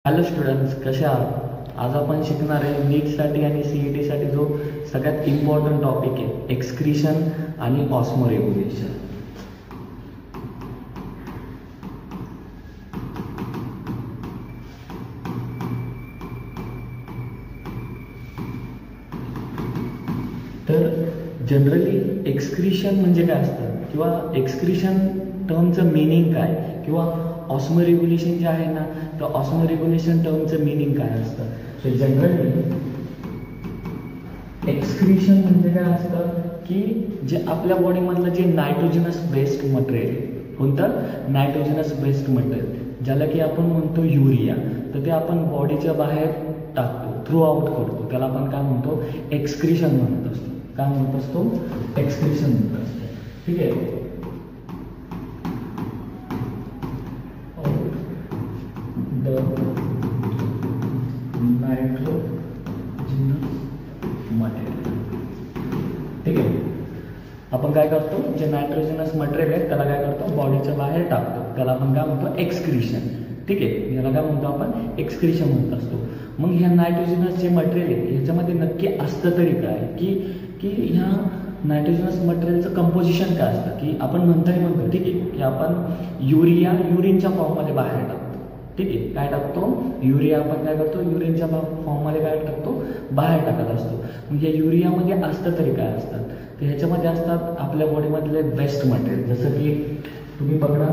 Hello students, कसे आहात? आज आपण शिकणार आहे नीटसाठी आणि CETसाठी जो सगळ्यात इम्पॉर्टंट टॉपिक आहे, एक्सक्रीशन आणि ऑस्मोरेग्युलेशन. तर जनरली एक्सक्रीशन म्हणजे काय असतं किंवा एक्सक्रीशन टर्मचं मिनिंग काय किंवा ऑस्मोरेग्युलेशन जे आहे ना, तर ऑस्मोरेग्युलेशन टर्मचं मिनिंग काय असतं? तर जनरली एक्सक्रीशन म्हणजे काय असतं की जे आपल्या बॉडीमधलं जे नायट्रोजनस वेस्ट मटेरियल, कोणतं नायट्रोजनस वेस्ट मटेरियल, ज्याला की आपण म्हणतो युरिया, तर ते आपण बॉडीच्या बाहेर टाकतो, थ्रू आउट करतो, त्याला आपण काय म्हणतो? एक्सक्रीशन म्हणत असतो. काय म्हणत असतो? एक्सक्रीशन म्हणत असतो. ठीक आहे. ठीक आहे. आपण काय करतो? जे नायट्रोजनस मटेरियल आहे त्याला काय करतो? बॉडीच्या बाहेर टाकतो, त्याला आपण काय म्हणतो? एक्सक्रीशन. ठीक आहे. याला काय म्हणतो आपण? एक्सक्रीशन म्हणत असतो. मग ह्या नायट्रोजनस जे मटेरियल आहे ह्याच्यामध्ये नक्की असतं तरी काय की ह्या नायट्रोजनस मटेरियलचं कंपोजिशन काय असतं? की आपण म्हणतो ठीक आहे की आपण युरिया युरिनच्या फॉर्ममध्ये बाहेर टाकतो. ठीक आहे. काय टाकतो? युरिया आपण काय करतो? युरिनच्या फॉर्ममध्ये काय टाकतो? बाहेर टाकत असतो. मग या युरियामध्ये असतं तरी काय असतात? तर ह्याच्यामध्ये असतात आपल्या बॉडीमधले वेस्ट मटेरियल, जसं की तुम्ही बघा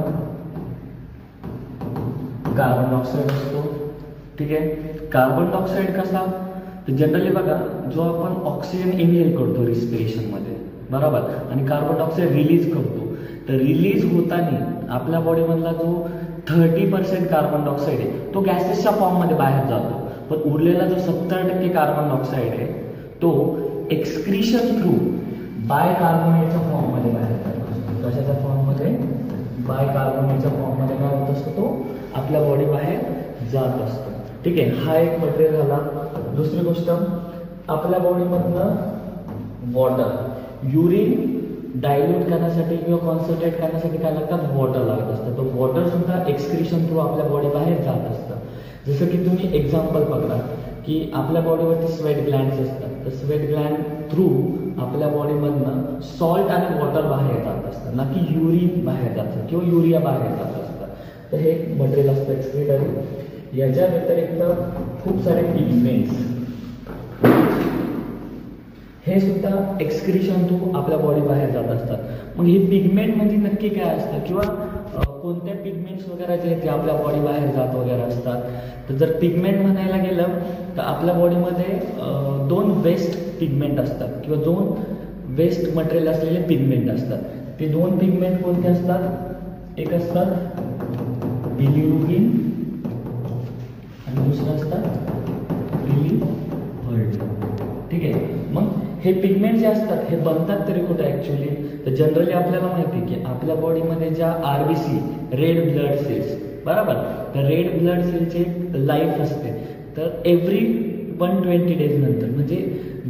कार्बन डायऑक्साईड असतो. ठीक आहे. कार्बन डायऑक्साईड कसा? तर जनरली बघा, जो आपण ऑक्सिजन इनहेल करतो रिस्पिरेशनमध्ये, बरोबर, आणि कार्बन डायऑक्साईड रिलीज करतो, तर रिलीज होताना आपल्या बॉडीमधला जो 30% कार्बन डायऑक्साईड आहे तो गॅसेसच्या फॉर्ममध्ये बाहेर जातो, पण उरलेला जो 70% कार्बन डायऑक्साईड आहे तो एक्सक्रीशन थ्रू बायकार्बोनेटच्या फॉर्ममध्ये बाहेर जातो. कशाच्या फॉर्ममध्ये? बायकार्बोनेटच्या फॉर्ममध्ये काय होत असतो? तो आपल्या बॉडी बाहेर जात असतो. ठीक आहे. हा एक मटेरियल झाला. दुसरी गोष्ट, आपल्या बॉडीमधलं वॉटर, युरिन डायल्यूट करण्यासाठी किंवा कॉन्सन्ट्रेट करण्यासाठी काय लागतात? वॉटर लागत असतं. तर वॉटर सुद्धा एक्सक्रीशन थ्रू आपल्या बॉडी बाहेर जात असतं. जसं की तुम्ही एक्झाम्पल पकडा की आपल्या बॉडीवरती स्वेट ग्लँड्स असतात, तर स्वेट ग्लँड थ्रू आपल्या बॉडीमधनं सॉल्ट आणि वॉटर बाहेर जात असतं, ना की युरिन बाहेर जातं किंवा युरिया बाहेर जात असतं. तर हे मटेरियल असतं एक्सक्रीटरी. याच्या व्यतिरिक्त खूप सारे पिगमेंट्स, हे सुद्धा एक्सक्रीशन थ्रू आपल्या बॉडी बाहेर जात असतात. मग हे पिगमेंट म्हणजे नक्की काय असतं किंवा कोणत्या पिगमेंट्स वगैरे जे आहेत ते आपल्या बॉडी बाहेर जात वगैरे असतात? तर जर पिगमेंट म्हणायला गेलं तर आपल्या बॉडीमध्ये 2 वेस्ट पिगमेंट असतात किंवा 2 वेस्ट मटेरियल असलेले पिगमेंट असतात. ते 2 पिगमेंट कोणते असतात? एक असतात बिलिरुबिन आणि दुसरं असतात बिलिव्हर्डिन. ठीक आहे. मग हे पिगमेंट जे असतात हे बनतात तरी कुठे ॲक्च्युली? तर जनरली आपल्याला माहिती आहे की आपल्या बॉडीमध्ये ज्या RBC, रेड ब्लड सेल्स, बरोबर, तर रेड ब्लड सेलची लाईफ असते. तर एव्हरी 120 डेज नंतर, म्हणजे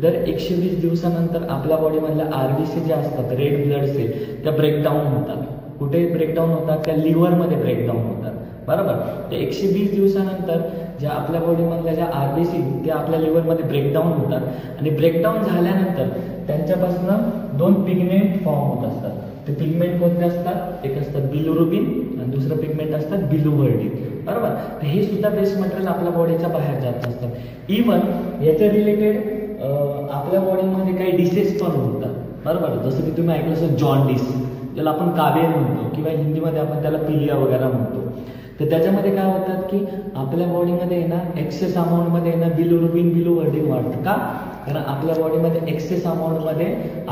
दर 120 दिवसानंतर आपल्या बॉडीमधल्या RBC जे असतात, रेड ब्लड सेल, त्या ब्रेकडाऊन होतात. कुठे ब्रेकडाऊन होतात? त्या लिव्हरमध्ये ब्रेकडाऊन होतात, बरोबर. ते 120 दिवसानंतर ज्या आपल्या बॉडीमधल्या ज्या RBC त्या आपल्या लिव्हरमध्ये ब्रेकडाऊन होतात आणि ब्रेकडाऊन झाल्यानंतर त्यांच्यापासून 2 पिगमेंट फॉर्म होत असतात. ते पिगमेंट कोणते असतात? एक असतात बिलिरुबिन आणि दुसरं पिगमेंट असतात बिलिव्हर्डिन, बरोबर. तर हे सुद्धा वेस्ट मटेरियल आपल्या बॉडीच्या बाहेर जात असतात. इवन याच्या रिलेटेड आपल्या बॉडीमध्ये काही डिसीज पण होतात, बरोबर. जसं की तुम्ही ऐकलं असेल जॉन्डिस, ज्याला आपण कावेर म्हणतो किंवा हिंदीमध्ये आपण त्याला पिलिया वगैरे म्हणतो. तर त्याच्यामध्ये काय होतात की आपल्या बॉडीमध्ये आहे ना एक्सेस अमाऊंटमध्ये आहे ना बिलिरुबिन बिलिव्हर्डिन वाढतं. का? कारण आपल्या बॉडीमध्ये एक्सेस अमाऊंटमध्ये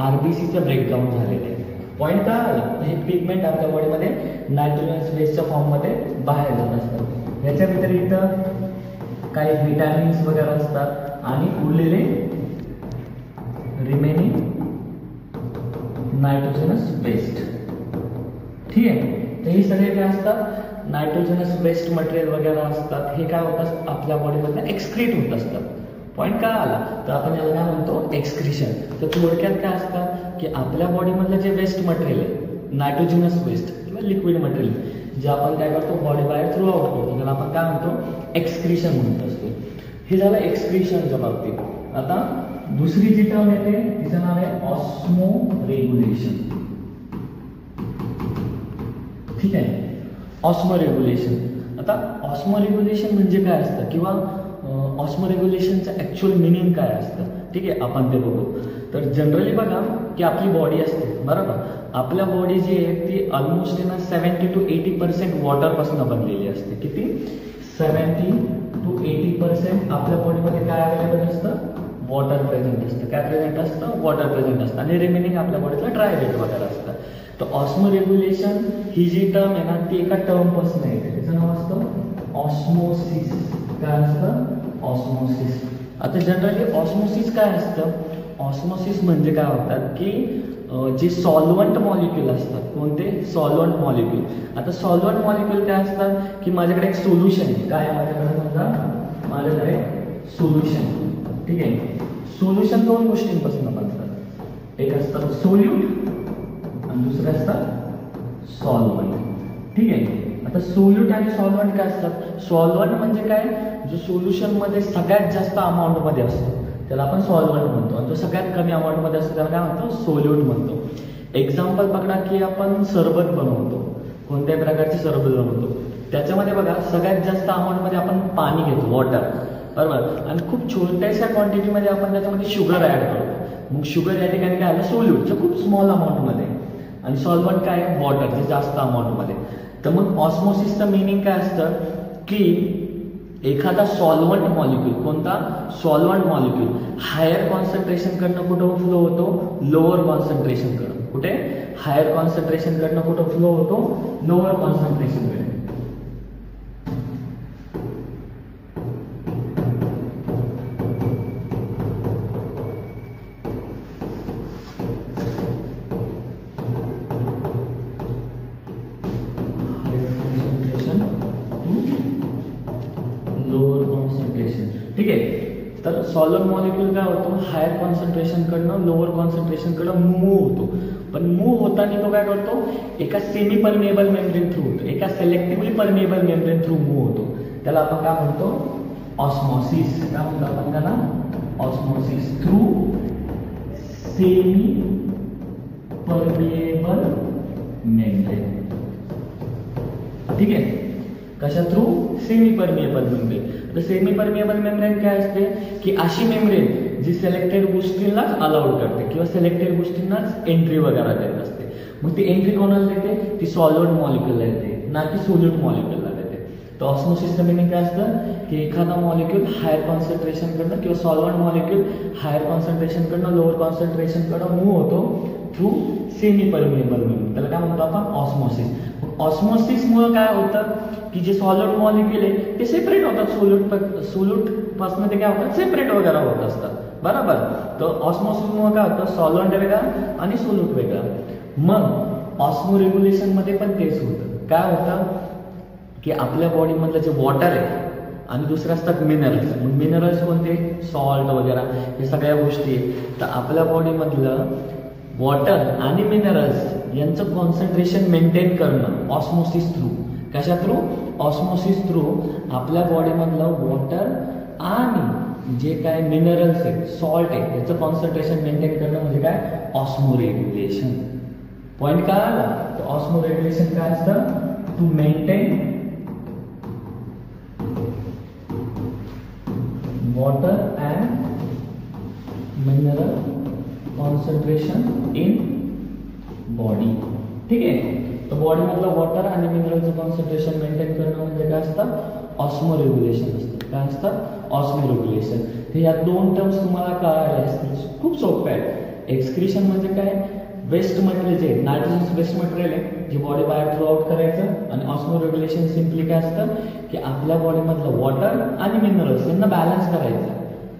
RBCचं ब्रेकडाऊन झालेलं आहे. पॉईंट काय आला? हे पिगमेंट आपल्या बॉडीमध्ये नायट्रोजनस वेस्टच्या फॉर्ममध्ये बाहेर जात असतात. याच्या व्यतिरिक्त काही व्हिटॅमिन्स वगैरे असतात आणि उरलेले रिमेनिंग नायट्रोजनस वेस्ट. ठीक आहे. तर हे सगळे काय असतात? नायट्रोजनस वेस्ट मटेरियल वगैरे असतात. हे काय होतात? आपल्या बॉडीमध्ये एक्सक्रीट होत असतात. पॉईंट काय आला? तर आपण याला काय म्हणतो? एक्सक्रीशन. तर थोडक्यात काय असतात की आपल्या बॉडीमधलं जे वेस्ट मटेरियल आहे, नायट्रोजनस वेस्ट किंवा लिक्विड मटेरियल, जे आपण काय करतो बॉडी बाहेर थ्रू आउट करतो, त्याला आपण काय म्हणतो एक्सक्रीशन म्हणत असतो. हे झालं एक्सक्रीशनच्या बाबतीत. आता दुसरी जी टर्म येते तिचं नाव आहे ऑस्मो रेग्युलेशन. ठीक आहे, ऑस्मो रेग्युलेशन. आता ऑस्मो रेग्युलेशन म्हणजे काय असतं किंवा ऑस्मो रेग्युलेशनचं ऍक्च्युअल मिनिंग काय असतं, ठीक आहे, आपण ते बघू. तर जनरली बघा की आपली बॉडी असते, बरोबर. आपल्या बॉडी जी आहे ती ऑलमोस्ट आहे ना 70 to 80% वॉटरपासून बनलेली असते. किती? 70 to 80% आपल्या बॉडीमध्ये काय अवेलेबल असतं? वॉटर प्रेझेंट असतं. काय प्रेझेंट असतं? वॉटर प्रेझेंट असतं. आणि रिमेनिंग आपल्या बॉडीतला ड्राय वेट वगैरे असतं. तर ऑस्मो रेग्युलेशन ही जी टर्म आहे ना ती एका टर्मपासून येते, त्याचं नाव असतं ऑस्मोसिस. काय असतं? ऑस्मोसिस. आता जनरली ऑस्मोसिस काय असतं? ऑस्मोसिस म्हणजे काय होतात की जे सॉल्वंट मॉलिक्यूल असतात. कोणते? Solvent molecule. आता सॉल्वंट मॉलिक्यूल काय असतात की माझ्याकडे एक सोल्युशन आहे. काय माझ्याकडे? समजा माझ्याकडे सोल्युशन. ठीक आहे, सोल्युशन दोन गोष्टींपासून बनतात. एक असतं सोल्यूट आणि दुसरं असतं सॉल्वंट. ठीक आहे, आता सोल्यूट आणि सॉल्वंट काय असतात? सॉल्वंट म्हणजे काय? जो सोल्युशन मध्ये सगळ्यात जास्त अमाऊंट मध्ये असतो त्याला आपण सॉल्वंट म्हणतो, आणि जो सगळ्यात कमी अमाऊंट मध्ये असतो त्याला काय म्हणतो? सोल्यूट म्हणतो. एक्झाम्पल पकडा की आपण सरबत बनवतो, कोणत्याही प्रकारचे सरबत बनवतो, त्याच्यामध्ये बघा सगळ्यात जास्त अमाऊंट मध्ये आपण पाणी घेतो, वॉटर, बरोबर. आणि खूप छोट्याशा क्वांटिटीमध्ये आपण त्याच्यामध्ये शुगर ऍड करतो. मग शुगर या ठिकाणी काय आलं? सोल्यूटचं खूप स्मॉल अमाऊंटमध्ये, आणि सॉल्वंट काय? वॉटर, जे जास्त अमाऊंटमध्ये. तर मग ऑस्मोसिसचं मिनिंग काय असतं की एखादा सॉल्वंट मॉलिक्यूल, कोणता? सॉल्वंट मॉलिक्यूल हायर कॉन्सन्ट्रेशन कडनं कुठं फ्लो होतो? लोअर कॉन्सन्ट्रेशन कडं. कुठे? हायर कॉन्सन्ट्रेशन कडनं कुठं फ्लो होतो? लोअर कॉन्सन्ट्रेशन कडे. ठीक आहे, तर सॉल्वंट मॉलिक्यूल काय होतो? हायर कॉन्सन्ट्रेशन कडनं लोअर कॉन्सन्ट्रेशन कडं मूव्ह होतो. पण मूव्ह होताना तो काय करतो? एका सेमी परमिएबल मेम्ब्रेन थ्रू होतो, एका selectively permeable membrane through move होतो. त्याला आपण काय म्हणतो? ऑस्मोसिस. काय म्हणतो आपण त्याला? Osmosis. Through semi permeable membrane. ठीक आहे, कशा थ्रू? Semi permeable membrane. तर सेमी परमिएबल मेम्ब्रेन काय असते की अशी मेम्ब्रेन जी सिलेक्टेड गोष्टींनाच अलाउड करते किंवा सिलेक्टेड गोष्टींनाच एंट्री वगैरे देत असते. मग ती एंट्री कोणाला देते? ती सॉल्वंट मॉलिक्यूलला देते, ना की सोल्यूट मॉलिक्यूलला देते. तर ऑस्मोसिसचं मिनिंग काय असतं की एखादा मॉलिक्यूल हायर कॉन्सन्ट्रेशन कडनं किंवा सॉल्वंट मॉलिक्यूल हायर कॉन्सन्ट्रेशन कडनं लोअर कॉन्सन्ट्रेशन कडं मूव्ह होतो थ्रू सेमी परमिएबल मेम्ब्रेन. त्याला काय म्हणतो आपण? ऑस्मोसिस. ऑस्मोसिसमुळे काय होतं की जे सॉल्वंट मॉलिक्यूल आहे ते सेपरेट होतात. सोल्यूट पासून ते काय होतात? सेपरेट वगैरे होत असतात, बरोबर. तर ऑस्मोसिसमुळे काय होतं? सॉल्वंट वेगळा आणि सोल्यूट वेगळा. मग ऑस्मो रेग्युलेशन मध्ये पण तेच होतं. काय होतं की आपल्या बॉडीमधलं जे वॉटर आहे आणि दुसरे असतात मिनरल्स. मग मिनरल्स कोणते? सॉल्ट वगैरे, हे सगळ्या गोष्टी. तर आपल्या बॉडीमधलं वॉटर आणि मिनरल्स यांचं कॉन्सन्ट्रेशन मेंटेन करणं ऑस्मोसिस थ्रू. कशा थ्रू? ऑस्मोसिस थ्रू आपल्या बॉडीमधलं वॉटर आणि जे काय मिनरल्स आहेत, सॉल्ट आहे, याचं कॉन्सन्ट्रेशन मेंटेन करणं म्हणजे काय? Osmo regulation. पॉइंट काय आला? तर ऑस्मो रेग्युलेशन काय असतं? To maintain water and mineral concentration in body. ठीक आहे, तर बॉडीमधलं वॉटर आणि मिनरलचं कॉन्सन्ट्रेशन मेंटेन करणं म्हणजे काय असतं? ऑस्मो रेग्युलेशन असतं. काय असतं? Osmo regulation. तर या दोन टर्म्स तुम्हाला कळाले असतील, खूप सोपे आहेत. एक्सक्रीशन म्हणजे काय? वेस्ट मटेरियल जे नायट्रोजन वेस्ट मटेरियल आहे जे बॉडी बाहेर थ्रू आउट करायचं. आणि ऑस्मो रेग्युलेशन सिम्पली काय असतं की आपल्या बॉडीमधलं वॉटर आणि मिनरल्स यांना बॅलन्स करायचं,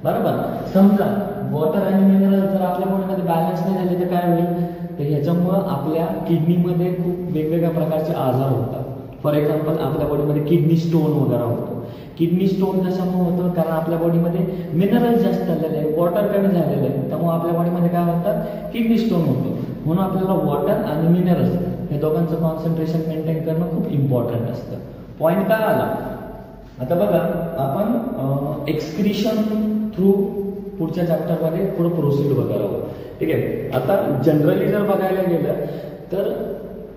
बरोबर. समजा वॉटर आणि मिनरल जर आपल्या बॉडीमध्ये बॅलन्स नाही झाले तर काय होईल? तर ह्याच्यामुळं आपल्या किडनीमध्ये खूप वेगवेगळ्या प्रकारचे आजार होतात. फॉर एक्झाम्पल आपल्या बॉडीमध्ये किडनी स्टोन वगैरे होतो. किडनी स्टोन कशामुळे होतं? कारण आपल्या बॉडीमध्ये मिनरल जास्त झालेले आहे, वॉटर कमी झालेलं आहे, त्यामुळे आपल्या बॉडीमध्ये काय होतं? किडनी स्टोन होतो. म्हणून आपल्याला वॉटर आणि मिनरल्स हे दोघांचं कॉन्सन्ट्रेशन मेंटेन करणं खूप इम्पॉर्टंट असतं. पॉईंट काय आला, आता बघा आपण एक्सक्रिशन थ्रू पुढच्या चॅप्टरमध्ये पुढे प्रोसीड वगैरे आहोत. ठीक आहे. आता जनरली जर बघायला गेलं तर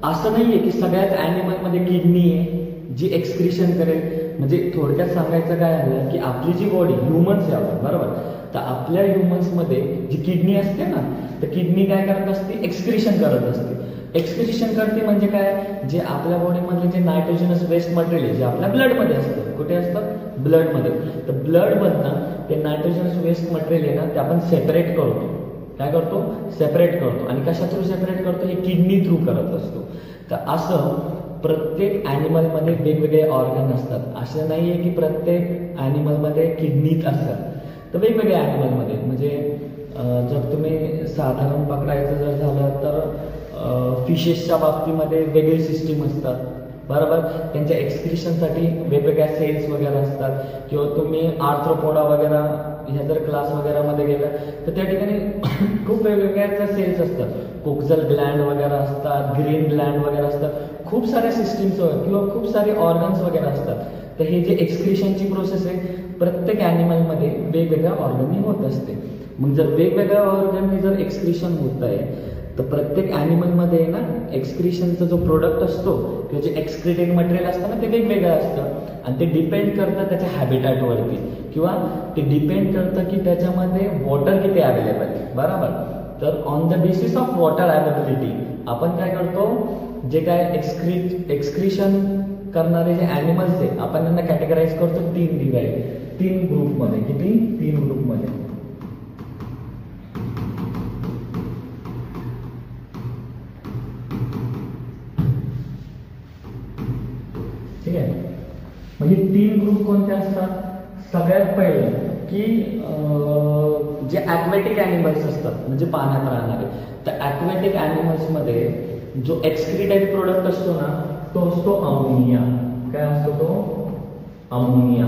असं नाहीये की सगळ्याच ॲनिमलमध्ये किडनी आहे जी एक्सक्रिशन करेल. म्हणजे थोडक्यात सांगायचं काय झालं की आपली जी बॉडी ह्युमन्स आहे आपण, बरोबर, तर आपल्या ह्युमन्समध्ये जी किडनी असते ना, तर किडनी काय करत असते, एक्सक्रिशन करत असते. एक्सक्रिशन करते म्हणजे काय, जे आपल्या बॉडीमधले जे नायट्रोजनस वेस्ट मटेरियल जे आपल्या ब्लडमध्ये असतं, कुठे असतं, ब्लडमध्ये. तर ब्लडमधनं ते नायट्रोजनस वेस्ट मटेरियल आहे ना, ते आपण सेपरेट करतो. काय करतो, सेपरेट करतो. आणि कशा थ्रू सेपरेट करतो, हे किडनी थ्रू करत असतो. तर असं प्रत्येक ॲनिमलमध्ये वेगवेगळे ऑर्गन असतात. असं नाहीये की प्रत्येक ॲनिमलमध्ये किडनीच असतात. तर वेगवेगळ्या ॲनिमलमध्ये म्हणजे जर तुम्ही साधारण पकडायचं जर झालं तर फिशेसच्या बाबतीमध्ये वेगळी सिस्टीम असतात, बरोबर. त्यांच्या एक्सक्रिशनसाठी वेगवेगळ्या सेल्स वगैरे असतात. किंवा तुम्ही आर्थ्रोपोडा वगैरे ह्या जर क्लास वगैरेमध्ये गेला तर त्या ठिकाणी खूप वेगवेगळ्या सेल्स असतात. कोक्झल ग्लँड वगैरे असतात, ग्रीन ग्लँड वगैरे असतात. खूप साऱ्या सिस्टीम्स किंवा खूप सारे ऑर्गन्स वगैरे असतात. तर हे जे एक्सक्रिशनची प्रोसेस आहे प्रत्येक ॲनिमलमध्ये वेगवेगळ्या ऑर्गननी होत असते. मग जर वेगवेगळ्या ऑर्गननी जर एक्सक्रिशन होत आहे तर प्रत्येक ॲनिमलमध्ये ना एक्सक्रिशनचा जो प्रोडक्ट असतो किंवा जे एक्सक्रिटेड मटेरियल असतं ना ते वेगवेगळं असतं. आणि ते डिपेंड करतं त्याच्या हॅबिटॅटवरती किंवा ते डिपेंड करतं की त्याच्यामध्ये वॉटर किती अवेलेबल आहे, बरोबर. तर on the basis of water availability आपण काय करतो, जे काय एक्सक्रिशन करणारे जे ॲनिमल्स आहे आपण त्यांना कॅटेगराईज करतो तीन ग्रुपमध्ये. किती, 3 ग्रुपमध्ये. ठीक आहे. म्हणजे 3 ग्रुप कोणते असतात, सगळ्यात पहिले की जे ॲक्वॅटिक ॲनिमल्स असतात म्हणजे पाण्यात राहणारे. तर ॲक्वॅटिक ॲनिमल्समध्ये जो एक्सक्रिटेड प्रोडक्ट असतो ना तो असतो अमोनिया. काय असतो तो, अमोनिया.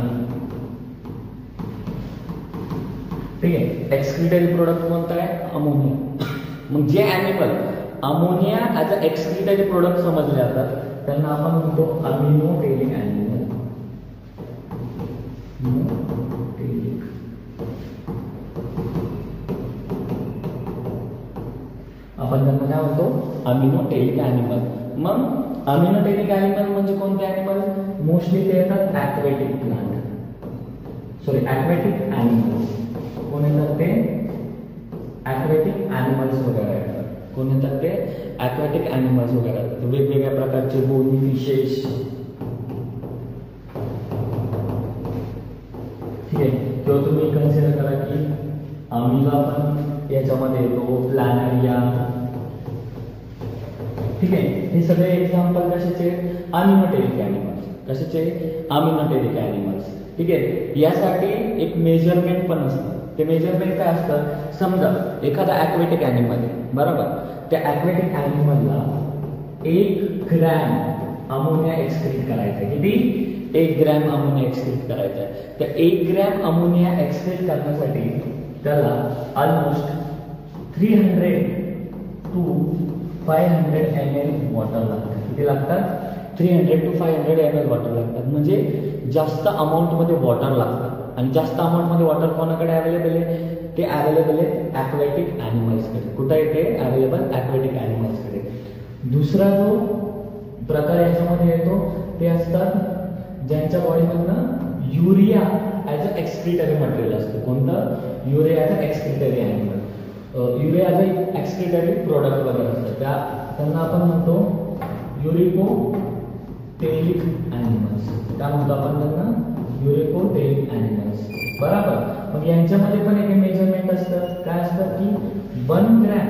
ठीक आहे. एक्सक्रिटेड प्रोडक्ट कोणता आहे, अमोनिया. मग जे animal ammonia as a excreted product समजले जातात त्यांना आपण म्हणतो अमिनोटेरिक ॲनिमल. आपण त्यांना काय म्हणतो, अमिनोटेरिक ॲनिमल. मग अमिनोटेरिक ॲनिमल म्हणजे कोणते ॲनिमल, मोस्टली ते येतात ॲक्वॅटिक ॲक्वॅटिक ॲनिमल्स. कोण येतात ते, ॲक्वॅटिक ॲनिमल्स वगैरे येतात. कोण येतात ते, ॲक्वॅटिक ॲनिमल्स वगैरे. वेगवेगळ्या प्रकारचे बोनी फिशेस. ठीक आहे. किंवा तुम्ही कन्सिडर करा की अमिला पण याच्यामध्ये येतो, प्लॅनेरिया. ठीक आहे. हे सगळे एक्झाम्पल कशाचे, अमिनोटेरिक ॲनिमल्स. कशाचे, अमिनोटेरिक ॲनिमल्स. ठीक आहे. यासाठी एक मेजरमेंट पण असतं. ते मेजरमेंट काय असतं, समजा एखादा ॲक्वॅटिक ॲनिमल आहे, बरोबर. त्या ॲक्वॅटिक ॲनिमलला 1 ग्रॅम अमोनिया एक्सक्रीट करायचा आहे. किती, 1 ग्रॅम अमोनिया एक्सक्रीट करायचा आहे. तर 1 ग्रॅम अमोनिया एक्सक्रीट करण्यासाठी त्याला ऑलमोस्ट 300 to 500 ml वॉटर लागतं. किती लागतात, 300 to 500 ml वॉटर लागतात. म्हणजे जास्त अमाऊंटमध्ये वॉटर लागतं. आणि जास्त अमाऊंटमध्ये वॉटर कोणाकडे अवेलेबल आहे, ते अवेलेबल आहे ॲक्वॅटिक ॲनिमल्सकडे. कुठं आहे ते अवेलेबल, ॲक्वॅटिक ॲनिमल्सकडे. दुसरा जो प्रकार याच्यामध्ये येतो ते असतात ज्यांच्या बॉडीमधनं urea as a excretory material असतं. कोणतं, urea as a excretory animal. Urea as a excretory product वगैरे असतं. त्यांना आपण म्हणतो युरिकोटेलिक ॲनिमल्स. काय म्हणतो आपण त्यांना, युरिकोटेलिक ॲनिमल्स, बरोबर. मग यांच्यामध्ये पण एक मेजरमेंट असतं. काय असतं की 1 ग्रॅम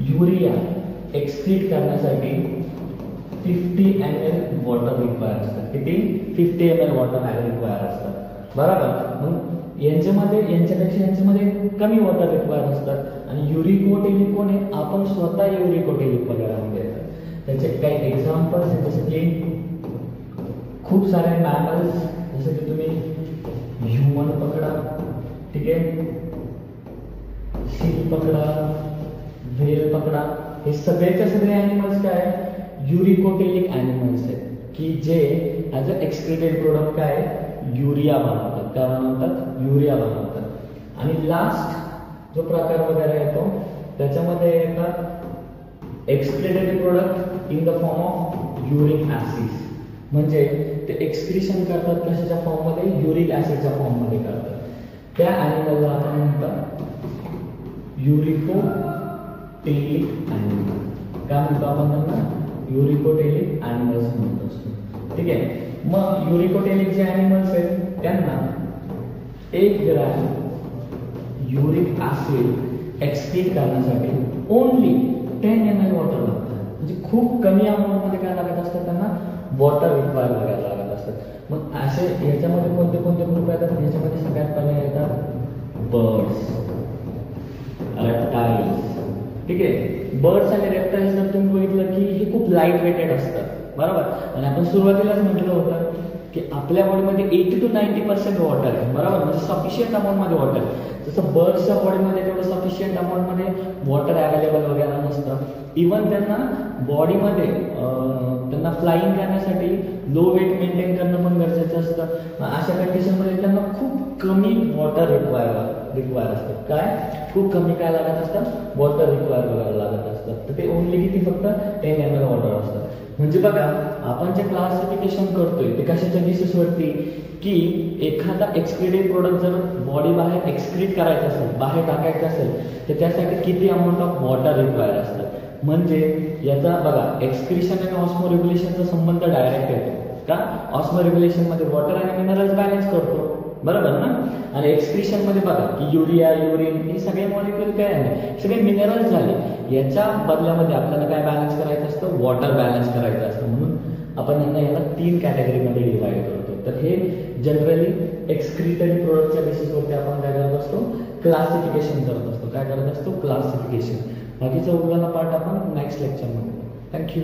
युरिया एक्सक्रीट करण्यासाठी 50 ml वॉटर रिक्वायर असतं. किती, 50 ml वॉटर रिक्वायर असतं, बरोबर. मग यांच्यामध्ये कमी वॉटर रिक्वायर असतात. आणि युरिकोटेलिक कोण आहे, आपण स्वतः युरिकोटेलिक वगैरे येतात. त्याचे काही एक्झाम्पल्स आहेत जसं की खूप सारे मॅमल्स, जसं की तुम्ही ह्युमन पकडा, ठीक आहे, सील पकडा, व्हेल पकडा, हे सगळेच्या सगळे ॲनिमल्स काय युरिकोटेलिक ॲनिमल्स आहेत की जे ॲज अ एक्सक्रिटेड प्रोडक्ट काय युरिया बनवतात. काय बनवतात? युरिया बनवतात. आणि लास्ट जो प्रकार वगैरे येतो त्याच्यामध्ये येतात excreted product in the form of uric acid. म्हणजे ते एक्सक्रिशन करतात कशाच्या फॉर्ममध्ये? युरिक ॲसिडच्या फॉर्ममध्ये करतात. त्या ॲनिमलला आपण म्हणतात युरिकोटेलिक ॲनिमल. काय म्हणतो आपण त्यांना? युरिकोटेलिक ॲनिमल्स म्हणत असतो. ठीक आहे. मग युरिकोटेलिक जे ॲनिमल्स आहेत त्यांना 1 ग्रॅम युरिक ॲसिड एक्सक्रीट करण्यासाठी ओनली 10 ml वॉटर लागतं. म्हणजे खूप कमी अमाऊंटमध्ये काय लागत असतं त्यांना? वॉटर रिक्वायर करायला लागत असतात. मग असे याच्यामध्ये कोणते कोणते ग्रुप येतात? याच्यामध्ये सगळ्यात पहिले येतात बर्ड्स, रेप्टाइल्स. ठीक आहे. बर्ड्स आणि रेप्टाइल्स जर तुम्ही बघितलं की हे खूप लाईट वेटेड असतात. बरोबर. आणि आपण सुरुवातीलाच म्हटलं होतं की आपल्या बॉडीमध्ये 80 to 90% वॉटर आहे. बरोबर. म्हणजे सफिशियंट अमाऊंटमध्ये वॉटर आहे. जसं बर्ड्सच्या बॉडीमध्ये तेवढं सफिशियंट अमाऊंटमध्ये वॉटर अवेलेबल वगैरे नसतं. इवन त्यांना बॉडीमध्ये त्यांना फ्लाईंग करण्यासाठी लो वेट मेंटेन करणं पण गरजेचं असतं. अशा कंडिशनमध्ये त्यांना खूप कमी वॉटर रिक्वायर असतात. काय? खूप कमी काय लागत असतं? वॉटर रिक्वायर वगैरे लागत असतात. तर ते ओनली किती? फक्त 10 ml वॉटर असतं. म्हणजे बघा आपण जे क्लासिफिकेशन करतोय ते कशाच्या बेसिसवरती की एखादा एक्सक्रिटेड प्रोडक्ट जर बॉडी बाहेर एक्सक्रीट करायचं असेल, बाहेर टाकायचं असेल तर त्यासाठी किती अमाऊंट ऑफ वॉटर रिक्वायर असतं. म्हणजे याचा बघा एक्सक्रिशन आणि ऑस्मोरेग्युलेशनचा संबंध डायरेक्ट येतो. का? ऑस्मोरेग्युलेशन मध्ये वॉटर आणि मिनरल्स बॅलन्स करतो. बरोबर ना. आणि एक्सक्रिशन मध्ये बघा की युरिया, युरिन हे सगळे मॉलिक्युल काय आहे? सगळे मिनरल्स झाले. याच्या बदल्यामध्ये आपल्याला काय बॅलन्स करायचं असतं? वॉटर बॅलन्स करायचं असतं. म्हणून आपण याला 3 कॅटेगरीमध्ये डिवाइड करतो. तर हे जनरली एक्सक्रिटेड प्रोडक्टच्या बेसिसवरती आपण काय करत असतो? क्लासिफिकेशन करत असतो. काय करत असतो? क्लासिफिकेशन. बाकीचा उरलेला पार्ट आपण नेक्स्ट लेक्चरमध्ये. थँक्यू.